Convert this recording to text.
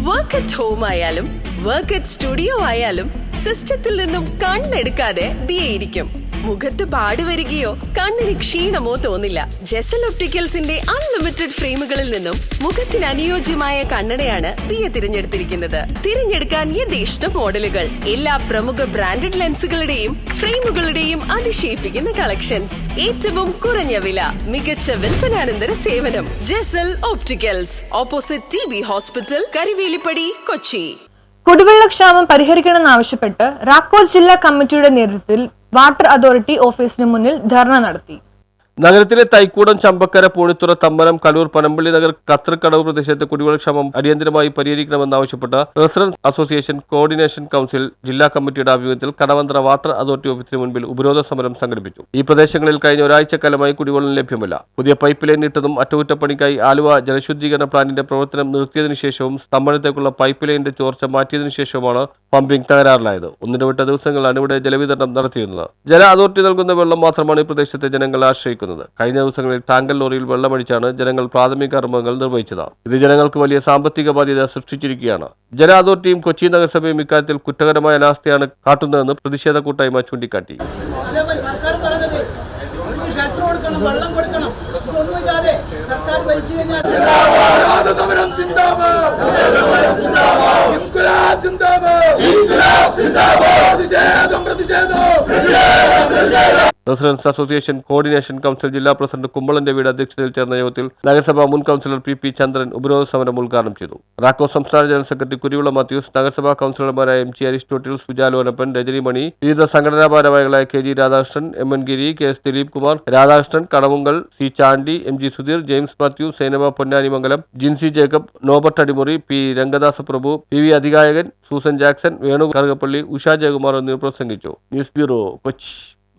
Work at home ആയാലും work at studio ആയാലും സിസ്റ്റത്തിൽ നിന്നും കണ്ണെടുക്കാതെ ദിയയിരിക്കും. മുഖത്ത് പാട് വരികയോ കണ്ണിന് ക്ഷീണമോ തോന്നില്ല. ജെസൽ ഒപ്റ്റിക്കൽസിന്റെ അൺലിമിറ്റഡ് ഫ്രെയിമുകളിൽ നിന്നും മുഖത്തിന് അനുയോജ്യമായ കണ്ണടയാണ് ദിയ തിരഞ്ഞെടുത്തിരിക്കുന്നത്. തിരഞ്ഞെടുക്കാൻ യഥേഷ്ട മോഡലുകൾ, എല്ലാ പ്രമുഖ ബ്രാൻഡഡ് ലെൻസുകളുടെയും ഫ്രെയിമുകളുടെയും അതിശയിപ്പിക്കുന്ന കളക്ഷൻസ്, ഏറ്റവും കുറഞ്ഞ വില, മികച്ച വിൽപ്പനാനന്തര സേവനം. Jesal opticals, opposite TB hospital, Karivelippady, Kochi. കുടിവെള്ളക്ഷാമം പരിഹരിക്കണമെന്നാവശ്യപ്പെട്ട് റാക്കോസ് ജില്ലാ കമ്മിറ്റിയുടെ നേതൃത്വത്തിൽ വാട്ടർ അതോറിറ്റി ഓഫീസിന് മുന്നിൽ ധർണ നടത്തി. നഗരത്തിലെ തൈക്കൂടം, ചമ്പക്കര, പൂണിത്തുറ, തമ്മനം, കലൂർ, പനമ്പള്ളി നഗർ, കത്രക്കടവ് പ്രദേശത്തെ കുടിവെള്ളക്ഷാമം അടിയന്തരമായി പരിഹരിക്കണമെന്നാവശ്യപ്പെട്ട റെസിഡൻസ് അസോസിയേഷൻ കോർഡിനേഷൻ കൗൺസിൽ ജില്ലാ കമ്മിറ്റിയുടെ ആഭിമുഖ്യത്തിൽ കടവന്ത്ര വാട്ടർ അതോറിറ്റി ഓഫീസിന് മുൻപിൽ ഉപരോധ സമരം സംഘടിപ്പിച്ചു. ഈ പ്രദേശങ്ങളിൽ കഴിഞ്ഞ ഒരാഴ്ചക്കാലമായി കുടിവെള്ളം ലഭ്യമല്ല. പുതിയ പൈപ്പ് ലൈൻ ഇട്ടതും അറ്റകുറ്റപ്പണിക്കായി ആലുവ ജലശുദ്ധീകരണ പ്ലാന്റിന്റെ പ്രവർത്തനം നിർത്തിയതിനു ശേഷവും തമ്മനത്തേക്കുള്ള പൈപ്പ് ലൈനിന്റെ ചോർച്ച മാറ്റിയതിനു ശേഷവുമാണ് പമ്പിംഗ് തകരാറിലായത്. ഒന്നിടവിട്ട ദിവസങ്ങളാണ് ഇവിടെ ജലവിതരണം നടത്തിയിരുന്നത്. ജല അതോറിറ്റി നൽകുന്ന വെള്ളം മാത്രമാണ് ഈ പ്രദേശത്തെ ജനങ്ങൾ ആശ്രയിക്കുന്നത്. കഴിഞ്ഞ ദിവസങ്ങളിൽ ടാങ്കർ ലോറിയിൽ വെള്ളമടിച്ചാണ് ജനങ്ങൾ പ്രാഥമിക കർമ്മങ്ങൾ നിർവഹിച്ചത്. ഇത് ജനങ്ങൾക്ക് വലിയ സാമ്പത്തിക ബാധ്യത സൃഷ്ടിച്ചിരിക്കുകയാണ്. ജല അതോറിറ്റിയും കൊച്ചി നഗരസഭയും ഇക്കാര്യത്തിൽ കുറ്റകരമായ അനാസ്ഥയാണ് കാട്ടുന്നതെന്ന് പ്രതിഷേധ കൂട്ടായ്മ ചൂണ്ടിക്കാട്ടി. റെസിഡൻസ് അസോസിയേഷൻ കോർഡിനേഷൻ കൗൺസിൽ ജില്ലാ പ്രസിഡന്റ് കുമ്പളന്റെ വീട് അധ്യക്ഷതയിൽ ചേർന്ന യോഗത്തിൽ നഗരസഭാ മുൻ കൗൺസിലർ PP ചന്ദ്രൻ ഉപരോധ സമരം ഉദ്ഘാടനം ചെയ്തു. റാക്കോ സംസ്ഥാന ജനറൽ സെക്രട്ടറി കുരുവിള മാത്യൂസ്, നഗരസഭാ കൗൺസിലർമാരായ MG അരിസ്റ്റോട്ടിൽ, സുജാലോനപ്പൻ, രജനിമണി, വിവിധ സംഘടനാ ഭാരവാഹികളായ KG Radhakrishnan, MN Giri, KS Dileep Kumar, Radhakrishnan, Kadamunkal, C Chandy, MG Sudheer, James Mathew, Senama Ponnanimangalam, Jincy Jacob, Norbert Adimuri, P Rangadasa Prabhu, PV Adhikayakan, Susan Jackson, Venu Karukappally, Usha Jayakumar എന്നിവർ പ്രസംഗിച്ചു. News bureau, Kochi.